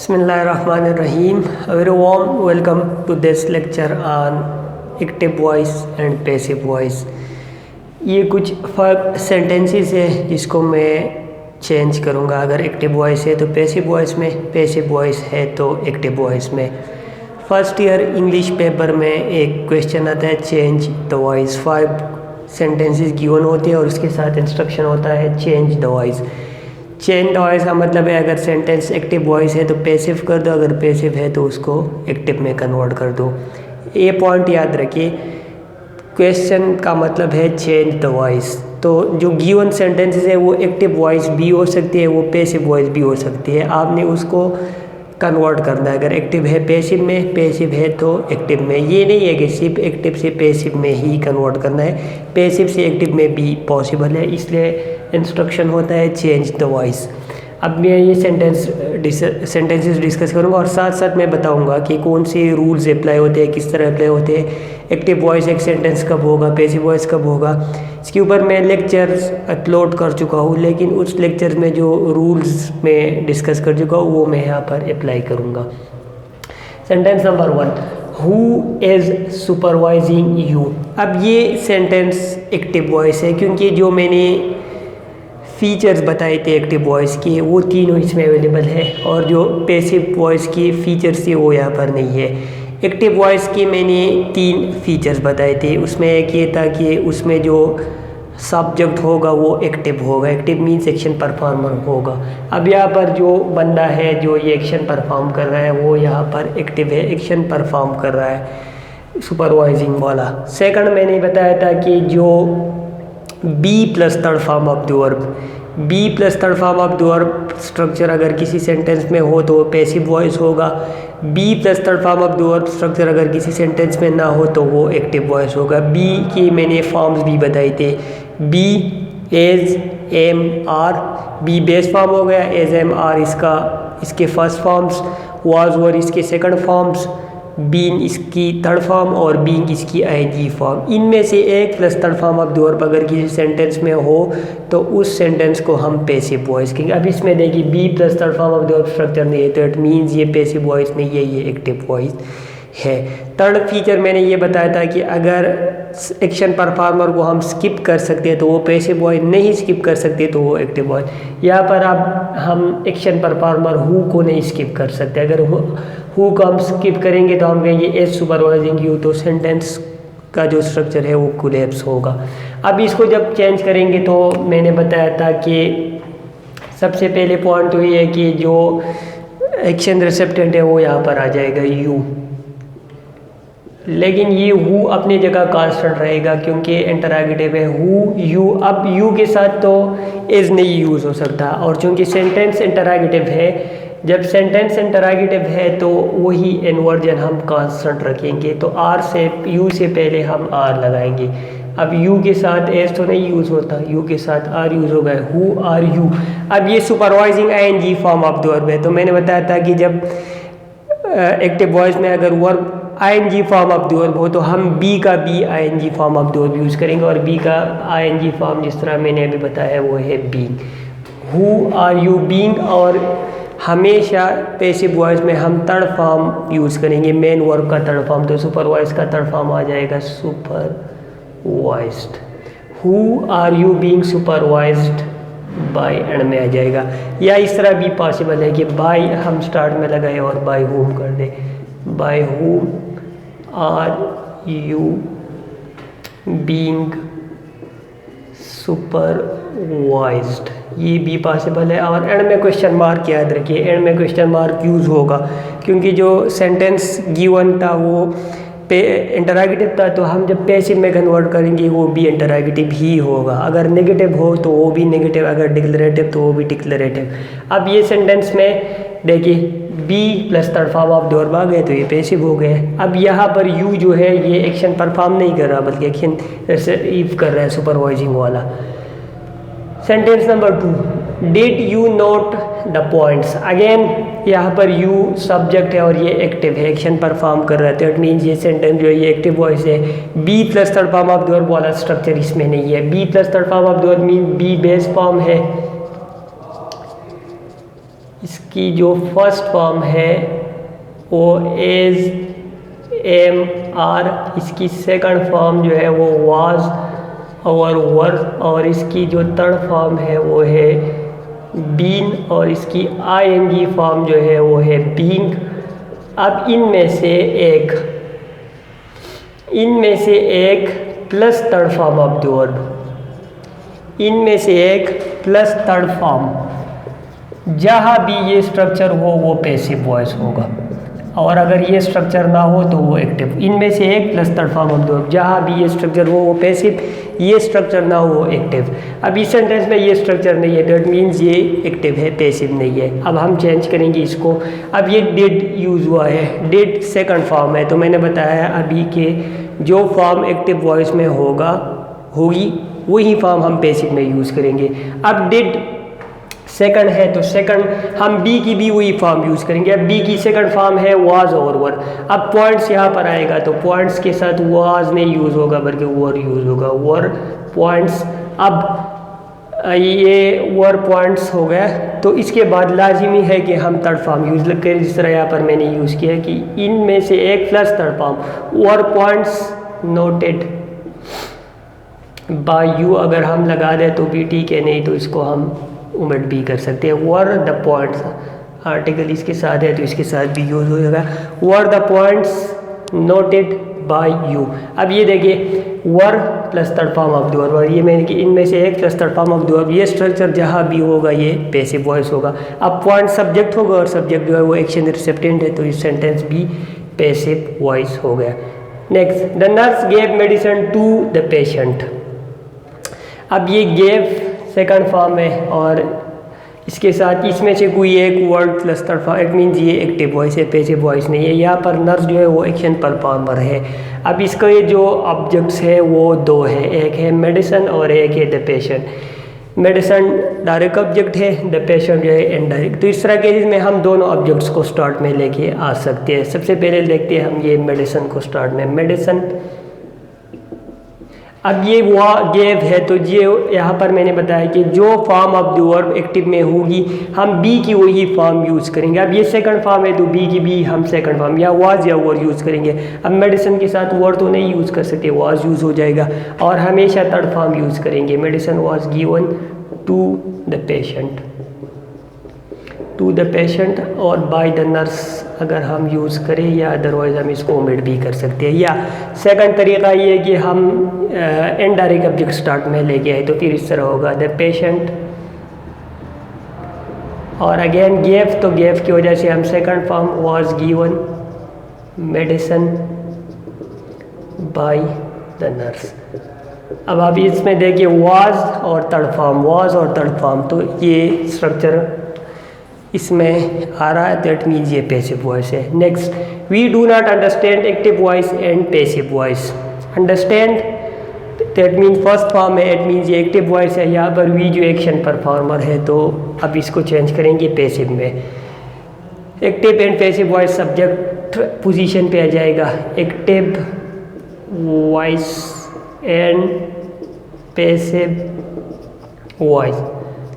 Bismillahirrahmanirrahim. A very warm welcome to this lecture on active voice and passive voice. ये कुछ sentences है जिसको मैं चेंज करूँगा। अगर एक्टिव वॉइस है तो पैसिव वॉइस में, पैसिव वॉइस है तो एक्टिव वॉइस में। फर्स्ट ईयर इंग्लिश पेपर में एक क्वेश्चन आता है change the voice. 5 sentences given होते हैं और उसके साथ इंस्ट्रक्शन होता है change the voice. Change the voice का मतलब है अगर सेंटेंस एक्टिव वॉइस है तो पैसिव कर दो, अगर पैसिव है तो उसको एक्टिव में कन्वर्ट कर दो। ये पॉइंट याद रखिए, क्वेश्चन का मतलब है चेंज द वॉइस। तो जो गिवन सेंटेंसेस है वो एक्टिव वॉइस भी हो सकती है, वो पैसिव वॉइस भी हो सकती है। आपने उसको कन्वर्ट करना है, अगर एक्टिव है पैसिव में, पैसिव है तो एक्टिव में। ये नहीं है कि सिर्फ एक्टिव से पैसिव में ही कन्वर्ट करना है, पैसिव से एक्टिव में भी पॉसिबल है, इसलिए इंस्ट्रक्शन होता है चेंज द वॉइस। अब मैं ये सेंटेंसेस डिस्कस करूँगा और साथ साथ मैं बताऊँगा कि कौन से रूल्स अप्लाई होते हैं, किस तरह अप्लाई होते हैं, एक्टिव वॉइस एक सेंटेंस कब होगा, पैसिव वॉइस कब होगा। इसके ऊपर मैं लेक्चर्स अपलोड कर चुका हूँ, लेकिन उस लेक्चर में जो रूल्स मैं डिस्कस कर चुका हूँ वो मैं यहाँ पर अप्लाई करूँगा। Sentence number 1, who is supervising you. अब ये सेंटेंस एक्टिव वॉइस है क्योंकि जो मैंने फीचर्स बताए थे एक्टिव वॉइस के वो तीनों इसमें अवेलेबल है, और जो पैसिव वॉइस की फीचर्स थे वो यहाँ पर नहीं है। एक्टिव वॉइस के मैंने 3 फीचर्स बताए थे। उसमें एक ये था कि उसमें जो सब्जेक्ट होगा वो एक्टिव होगा, एक्टिव मीन्स एक्शन परफॉर्मर होगा। अब यहाँ पर जो बंदा है जो ये एक्शन परफॉर्म कर रहा है वो यहाँ पर एक्टिव है, एक्शन परफॉर्म कर रहा है सुपरवाइजिंग वाला। सेकंड मैंने बताया था कि जो be plus third form of the verb, be plus third form of the verb structure अगर किसी सेंटेंस में हो तो पैसिव वॉइस होगा। Be plus third form of the verb structure अगर किसी सेंटेंस में ना हो तो वो एक्टिव वॉइस होगा। बी की मैंने फॉर्म्स भी बताए थे, be is am are, be base form हो गया, एज एम आर इसके फर्स्ट फॉर्म्स, वाज वर इसके सेकंड फॉर्म्स, बीन इसकी थर्ड फॉर्म और बीइंग इसकी आईएनजी फॉर्म। इनमें से एक plus third form of the verb अगर किसी सेंटेंस में हो तो उस सेंटेंस को हम पैसिव वॉइस कहेंगे। अब इसमें देखिए be plus third form of the verb structure नहीं है तो इट मीन्स ये पैसिव वॉइस नहीं है, ये एक्टिव वॉइस है। थर्ड फीचर मैंने ये बताया था कि अगर एक्शन परफॉर्मर को हम स्किप कर सकते हैं तो वो पैसिव वॉइस, नहीं स्किप कर सकते तो वो एक्टिव वॉइस। यहाँ पर अब हम एक्शन परफॉर्मर हु को नहीं स्किप कर सकते। अगर हु को हम स्किप करेंगे तो हम कहेंगे एज सुपरवाइजिंग यू, तो सेंटेंस का जो स्ट्रक्चर है वो कोलैप्स होगा। अब इसको जब चेंज करेंगे तो मैंने बताया था कि सबसे पहले पॉइंट तो ये है कि जो एक्शन रिसेप्टेंट है वो यहाँ पर आ जाएगा यू, लेकिन ये हु अपनी जगह कांस्टेंट रहेगा क्योंकि इंटररोगेटिव है हु यू। अब यू के साथ तो इज नहीं यूज़ हो सकता, और चूँकि सेंटेंस इंटररोगेटिव है, जब सेंटेंस इंटररोगेटिव है तो वही इन्वर्जन हम कांस्टेंट रखेंगे, तो आर से यू से पहले हम आर लगाएंगे। अब यू के साथ एस तो नहीं यूज़ होता, यू के साथ आर यूज़ हो गया, हु आर यू। अब ये supervising ING form of the verb है, तो मैंने बताया था कि जब एक्टिव वॉइस में अगर verb ING form of the verb हो तो हम बी का be ING form of the verb use करेंगे, और बी का आईएनजी फॉर्म जिस तरह मैंने अभी बताया वो है being, who are you being. और हमेशा पैसिव वॉइस में हम थर्ड फॉर्म यूज़ करेंगे, मेन वर्ब का थर्ड फॉर्म, तो सुपरवाइज का थर्ड फॉर्म आ जाएगा supervised. Who are you being supervised by end में आ जाएगा। या इस तरह भी पॉसिबल है कि बाय हम स्टार्ट में लगाए और बाय होम कर दे, by whom are you being supervised, ये भी पॉसिबल है। और एंड में क्वेश्चन मार्क याद रखिए, एंड में क्वेश्चन मार्क यूज़ होगा क्योंकि जो सेंटेंस गिवन था वो इंटररोगेटिव था, तो हम जब पैसिव में कन्वर्ट करेंगे वो भी इंटररोगेटिव ही होगा। अगर नेगेटिव हो तो वो भी नेगेटिव, अगर डिक्लेरेटिव तो वो भी डिक्लेरेटिव। अब ये सेंटेंस में देखिए be plus third form of the verb आ गए तो ये पैसिव हो गए। अब यहाँ पर यू जो है ये एक्शन परफॉर्म नहीं कर रहा बल्कि एक्शन रिसीव कर रहा है सुपरवाइजिंग वाला। Sentence number 2, did you note the points. Again यहाँ पर यू सब्जेक्ट है और ये एक्टिव है, एक्शन परफॉर्म कर रहा है, तो इट मीन्स ये सेंटेंस जो है ये एक्टिव वॉइस है। Be plus third form of the verb वाला स्ट्रक्चर इसमें नहीं है। Be plus third form of the verb mean be base form है, इसकी जो फर्स्ट फॉर्म है वो एज, एम, आर। इसकी सेकंड फॉर्म जो है वो वाज और वर, और इसकी जो थर्ड फॉर्म है वो है बीन, और इसकी आईएनजी फॉर्म जो है वो है बीइंग। अब इनमें से एक plus third form of the verb, इनमें से एक प्लस थर्ड फॉर्म जहाँ भी ये स्ट्रक्चर हो वो पैसिव वॉइस होगा, और अगर ये स्ट्रक्चर ना हो तो वो एक्टिव। इनमें से एक plus third form of the verb, जहाँ भी ये स्ट्रक्चर हो वो पैसिव, ये स्ट्रक्चर ना हो वो एक्टिव। अब इस सेंटेंस में ये स्ट्रक्चर नहीं है, दैट मीन्स ये एक्टिव है, पैसिव नहीं है। अब हम चेंज करेंगे इसको। अब ये डिड यूज़ हुआ है, डिड सेकंड फॉर्म है, तो मैंने बताया अभी के जो फॉर्म एक्टिव वॉइस में होगी वही फॉर्म हम पैसिव में यूज़ करेंगे। अब डिड सेकंड है तो सेकंड हम बी की भी वही फॉर्म यूज़ करेंगे। अब बी की सेकंड फॉर्म है वाज और वर। अब पॉइंट्स यहाँ पर आएगा तो पॉइंट्स के साथ वाज नहीं यूज़ होगा बल्कि वर यूज़ होगा, वर पॉइंट्स। अब ये वर पॉइंट्स हो गया, तो इसके बाद लाजिमी है कि हम थर्ड फॉर्म यूज़ करें, जिस तरह यहाँ पर मैंने यूज़ किया कि इनमें से एक plus third form were points noted bye you. अगर हम लगा दें तो भी ठीक है, नहीं तो इसको हम ओमिट भी कर सकते हैं। वर द पॉइंट्स, आर्टिकल इसके साथ है तो इसके साथ भी यूज़ हो जाएगा, were the points noted bye you. अब ये देखिए वर plus third form of the verb, ये मैंने कि इनमें से एक plus third form of the verb, ये स्ट्रक्चर जहाँ भी होगा ये पैसिव वॉइस होगा। अब पॉइंट सब्जेक्ट होगा और सब्जेक्ट जो है वो एक्शन रिसेप्टेंट है, तो इस सेंटेंस भी पैसिव वॉइस हो गया। Next, the nurse gave medicine to the patient. अब ये गेव सेकंड फॉर्म है और इसके साथ इसमें से कोई एक word plus third form, it means ये एक्टिव वॉइस है, पैसिव वॉइस नहीं है। यहाँ पर नर्स जो है वो एक्शन परफॉर्मर है। अब इसका ये जो ऑब्जेक्ट्स है वो दो है, एक है मेडिसिन और एक है the patient. Medicine direct object है, द पेशेंट जो है इनडायरेक्ट। तो इस तरह के में हम दोनों ऑब्जेक्ट्स को स्टार्ट में लेके आ सकते हैं। सबसे पहले देखते हैं हम ये मेडिसिन को स्टार्ट में, मेडिसिन। अब ये वो गेव है तो ये यहाँ पर मैंने बताया कि जो form of the verb active में होगी हम बी की वही फॉर्म यूज़ करेंगे। अब ये सेकंड फॉर्म है तो बी की भी हम सेकंड फॉर्म या वाज या वर यूज़ करेंगे। अब मेडिसिन के साथ वर तो नहीं यूज़ कर सकते, वाज यूज़ हो जाएगा, और हमेशा थर्ड फॉर्म यूज़ करेंगे, medicine was given to the patient, to the patient, और बाय द नर्स अगर हम यूज़ करें, या अदरवाइज हम इसको ओमिट भी कर सकते हैं। या सेकंड तरीका ये है कि हम इनडायरेक्ट ऑब्जेक्ट स्टार्ट में लेके आए तो फिर इस तरह होगा द पेशेंट, और अगेन गेव, तो गेव की वजह से हम second form was given medicine by the nurse. अब आप इसमें देखिए वाज और थर्ड फॉर्म, वाज और थर्ड फॉर्म, तो ये स्ट्रक्चर इसमें आ रहा है, दैट मीन्स ये पैसिव वॉइस है। Next, we do not understand active voice and passive voice. Understand that means first form है, इट मीन्स ये एक्टिव वॉइस है। यहाँ पर वी जो एक्शन परफॉर्मर है, तो अब इसको चेंज करेंगे पैसिव में। Active and passive voice subject position पे आ जाएगा, active voice and passive voice.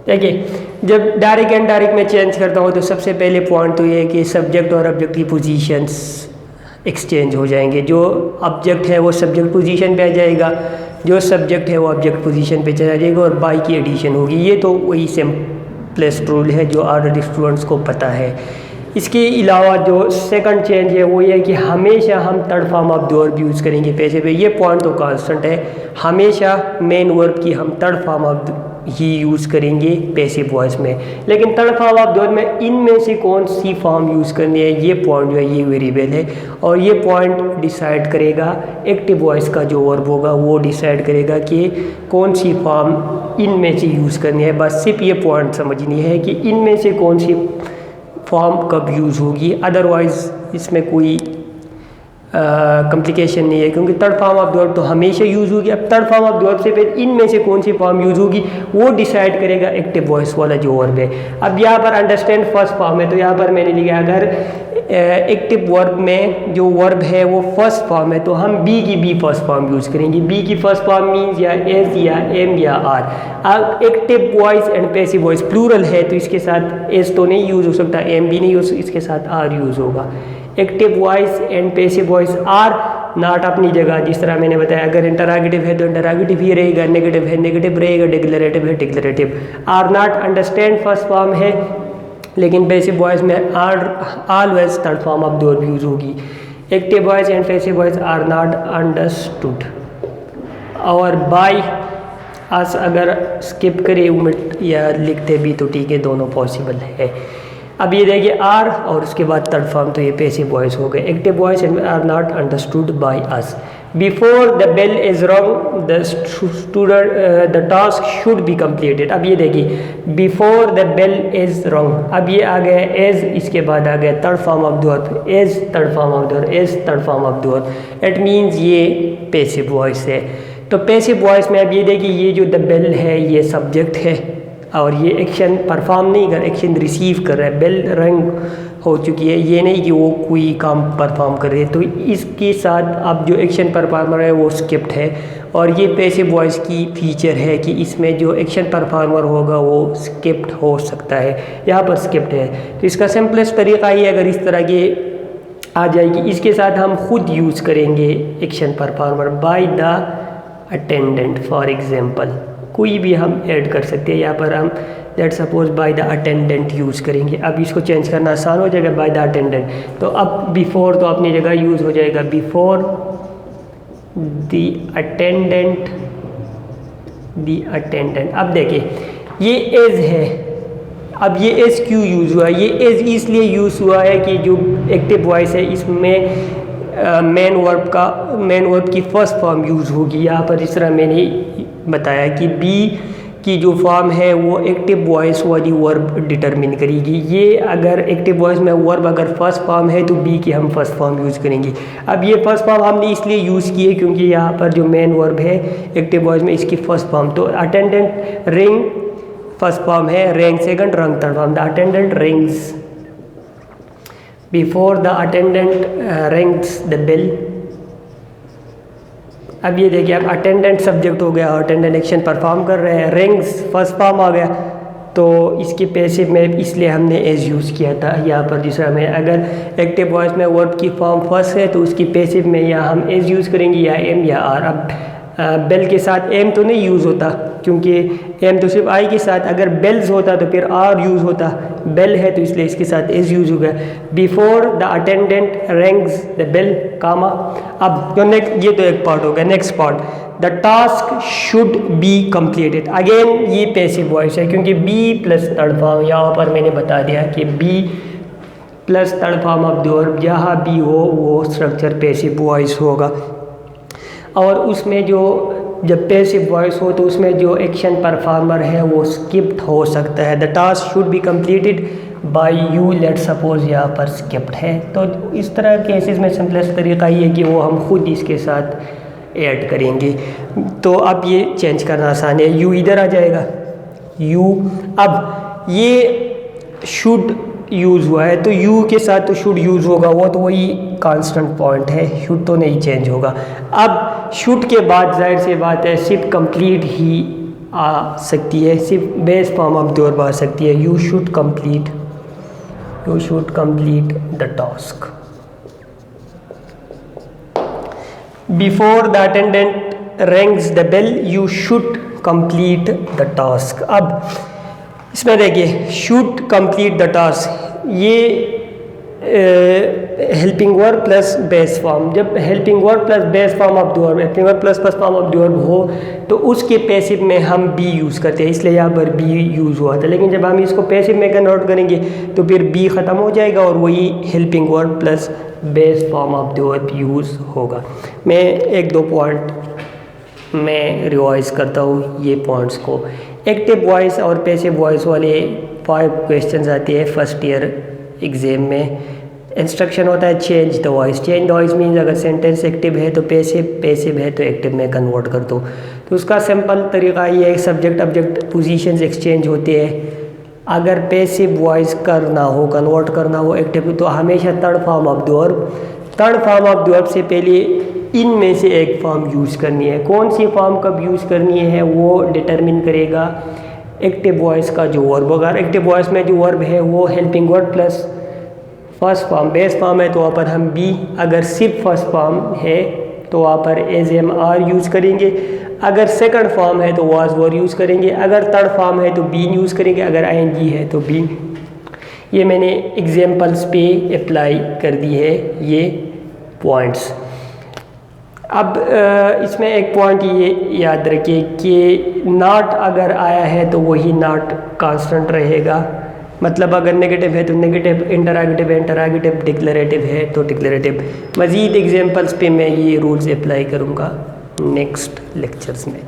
देखिए जब डायरेक्ट एंड डायरेक्ट में चेंज करता हूँ तो सबसे पहले पॉइंट तो ये है कि सब्जेक्ट और ऑब्जेक्ट की पोजीशंस एक्सचेंज हो जाएंगे। जो ऑब्जेक्ट है वो सब्जेक्ट पोजीशन पे आ जाएगा, जो सब्जेक्ट है वो ऑब्जेक्ट पोजीशन पे चला जाएगा, और बाई की एडिशन होगी। ये तो वही सिंपलेस्ट रूल है जो ऑलरेडी स्टूडेंट्स को पता है। इसके अलावा जो सेकंड चेंज है वो ये है कि हमेशा हम third form of the verb use करेंगे पैसिव में। ये पॉइंट तो कांस्टेंट है, हमेशा मेन वर्ब की हम third form of he use करेंगे पैसिव वॉइस में। लेकिन third form of the verb में इनमें से कौन सी फॉर्म यूज़ करनी है, ये पॉइंट जो है ये वेरिएबल है, और ये पॉइंट डिसाइड करेगा, एक्टिव वॉइस का जो वर्ब होगा वो डिसाइड करेगा कि कौन सी फॉर्म इनमें से यूज़ करनी है। बस सिर्फ ये पॉइंट समझनी है कि इनमें से कौन सी फॉर्म कब यूज़ होगी, अदरवाइज इसमें कोई कॉम्प्लिकेशन नहीं है, क्योंकि third form of the verb तो हमेशा यूज़ होगी। अब third form of the verb से फिर इनमें से कौन सी फॉर्म यूज़ होगी वो डिसाइड करेगा एक्टिव वॉइस वाला जो वर्ब है। अब यहाँ पर अंडरस्टैंड फर्स्ट फॉर्म है, तो यहाँ पर मैंने लिखा अगर एक्टिव वर्ब में जो वर्ब है वो फर्स्ट फॉर्म है, तो हम बी की बी फर्स्ट फॉर्म यूज़ करेंगे। बी की फर्स्ट फॉर्म मीन्स या एज या एम या आर। अब active voice and passive voice plural है तो इसके साथ एज तो नहीं यूज़ हो सकता, एम भी नहीं यूज़, इसके साथ आर यूज़ होगा। Active voice and passive voice are not अपनी जगह, जिस तरह मैंने बताया, अगर इंटरागेटिव है तो इंटरागेटिव ही रहेगा, नेगेटिव है नेगेटिव रहेगा, डिक्लेरेटिव है declarative. Are not understand first form है, लेकिन पैसिव वॉइस में are always third form of the verb use होगी। Active voice and passive voice are not understood. और बाय अस अगर स्किप करे उमिट या लिखते भी तो ठीक है, दोनों पॉसिबल है। अब ये देखिए आर और उसके बाद थर्ड फॉर्म, तो ये पैसिव वॉइस हो गए। Active voice are not understood by us. Before the bell is rung the task should be completed. अब ये देखिए before the bell is rung, अब ये आ गया एज, इसके बाद आ गया third form of the verb, is third form of the verb, is third form of the verb. It means ये पैसिव वॉइस है। तो पैसिव वॉइस में अब ये देखिए ये जो द बेल है ये सब्जेक्ट है और ये एक्शन परफॉर्म नहीं कर, एक्शन रिसीव कर रहा है। बेल रिंग हो चुकी है, ये नहीं कि वो कोई काम परफॉर्म कर रही है। तो इसके साथ अब जो एक्शन परफॉर्मर है वो स्किप्ड है, और ये पैसिव वॉइस की फीचर है कि इसमें जो एक्शन परफॉर्मर होगा वो स्किप्ड हो सकता है, यहाँ पर स्किप्ड है। तो इसका सिंपलेस्ट तरीका ये अगर इस तरह के आ जाएगी, इसके साथ हम खुद यूज़ करेंगे action performer by the attendant. For example कोई भी हम ऐड कर सकते हैं, यहाँ पर हम let suppose by the attendant use करेंगे। अब इसको चेंज करना आसान हो जाएगा, बाय द अटेंडेंट। तो अब बिफोर तो अपनी जगह यूज़ हो जाएगा, before the attendant, the attendant. अब देखिए ये एज है, अब ये एज क्यों यूज़ हुआ? ये एज इसलिए यूज़ हुआ है कि जो एक्टिव वॉइस है इसमें मेन वर्ब की फर्स्ट फॉर्म यूज़ होगी। यहाँ पर जिस तरह मैंने बताया कि बी की जो फॉर्म है वो एक्टिव वॉइस वाली वर्ब डिटरमिन करेगी। ये अगर एक्टिव वॉइस में वर्ब अगर फर्स्ट फॉर्म है तो बी की हम फर्स्ट फॉर्म यूज़ करेंगे। अब ये फर्स्ट फॉर्म हमने इसलिए यूज़ की है क्योंकि यहाँ पर जो मेन वर्ब है एक्टिव वॉइस में इसकी फर्स्ट फॉर्म, तो अटेंडेंट रिंग फर्स्ट फॉर्म है, rang second, rung third form. The attendant rings, before the attendant rings the bell. अब ये देखिए अब अटेंडेंट सब्जेक्ट हो गया, अटेंडेंट एक्शन परफॉर्म कर रहे हैं, रिंग्स फर्स्ट फॉर्म आ गया, तो इसकी पैसिव में इसलिए हमने एज यूज़ किया था यहाँ पर। जिस तरह में अगर एक्टिव वॉइस में वर्ब की फॉर्म फर्स्ट है तो उसकी पैसिव में या हम एज यूज़ करेंगे या एम या आर। अब बेल के साथ एम तो नहीं यूज़ होता क्योंकि एम तो सिर्फ आई के साथ, अगर बेल्स होता तो फिर आर यूज़ होता, बेल है तो इसलिए इसके साथ एज यूज़ हो गया। Before the attendant rings the bell comma. अब जो नेक्स्ट, ये तो एक पार्ट हो गया। Next part, the task should be completed. Again ये पैसिव वॉइस है क्योंकि बी प्लस थर्ड फॉर्म, यहाँ पर मैंने बता दिया कि be plus third form of the verb जहाँ बी हो वो स्ट्रक्चर पैसिव वॉइस होगा। और उसमें जो जब पैसिव वॉइस हो तो उसमें जो एक्शन परफॉर्मर है वो स्किप्ड हो सकता है। The task should be completed by you, let suppose यहाँ पर स्किप्ड है। तो इस तरह केसेस में सिंपलेस्ट तरीका ये है कि वो हम खुद इसके साथ ऐड करेंगे। तो अब ये चेंज करना आसान है, यू इधर आ जाएगा, यू। अब ये शुड यूज़ हुआ है तो यू के साथ तो शुड यूज़ होगा, वो तो वही कांस्टेंट पॉइंट है, शुड तो नहीं चेंज होगा। अब शुड के बाद जाहिर सी बात है सिर्फ कंप्लीट ही आ सकती है, सिर्फ base form of the verb आ सकती है। You should complete the task. Before the attendant rings the bell you should complete the task. अब इसमें देखिए शुड कंप्लीट द टास्क, ये helping verb plus base form. जब helping verb plus base form of the verb, helping verb plus first form of the verb हो तो उसके passive में हम बी यूज़ करते हैं, इसलिए यहाँ पर बी यूज़ हुआ था। लेकिन जब हम इसको पैसिव में कन्वर्ट करेंगे तो फिर बी ख़त्म हो जाएगा और वही helping verb plus base form of the verb use होगा। मैं एक दो पॉइंट मैं रिवाइज करता हूँ ये पॉइंट्स को। एक्टिव वॉइस और पैसिव वॉइस वाले 5 क्वेश्चंस आते हैं फर्स्ट ईयर एग्ज़ाम में। इंस्ट्रक्शन होता है change the voice. Change the voice means अगर सेंटेंस एक्टिव है तो पैसिव, पैसिव है तो एक्टिव में कन्वर्ट कर दो। तो उसका सिंपल तरीका ये है, सब्जेक्ट ऑब्जेक्ट पोजीशंस एक्सचेंज होते हैं अगर पैसिव वॉइस करना हो, कन्वर्ट करना हो एक्टिव, तो हमेशा third form of the verb, third form of the verb से पहले इनमें से एक फॉर्म यूज़ करनी है। कौन सी फॉर्म कब यूज़ करनी है वो डिटरमिन करेगा एक्टिव वॉइस का जो वर्ब। अगर एक्टिव वॉइस में जो वर्ब है वो helping word plus first form base form है तो वहाँ पर हम बी, अगर सिर्फ फर्स्ट फॉर्म है तो वहाँ पर एज एम आर यूज़ करेंगे, अगर सेकंड फॉर्म है तो वाज वर यूज़ करेंगे, अगर थर्ड फॉर्म है तो बीन यूज़ करेंगे, अगर आईएनजी है तो बी। ये मैंने एग्जाम्पल्स पे अप्लाई कर दी है ये पॉइंट्स। अब इसमें एक पॉइंट ये याद रखिए कि नॉट अगर आया है तो वही नॉट कांस्टेंट रहेगा, मतलब अगर नेगेटिव है तो नेगेटिव, इंटररोगेटिव है इंटररोगेटिव, डिक्लेरेटिव है तो डिक्लेरेटिव। मज़ीद एग्जांपल्स पे मैं ये रूल्स अप्लाई करूँगा नेक्स्ट लेक्चर्स में।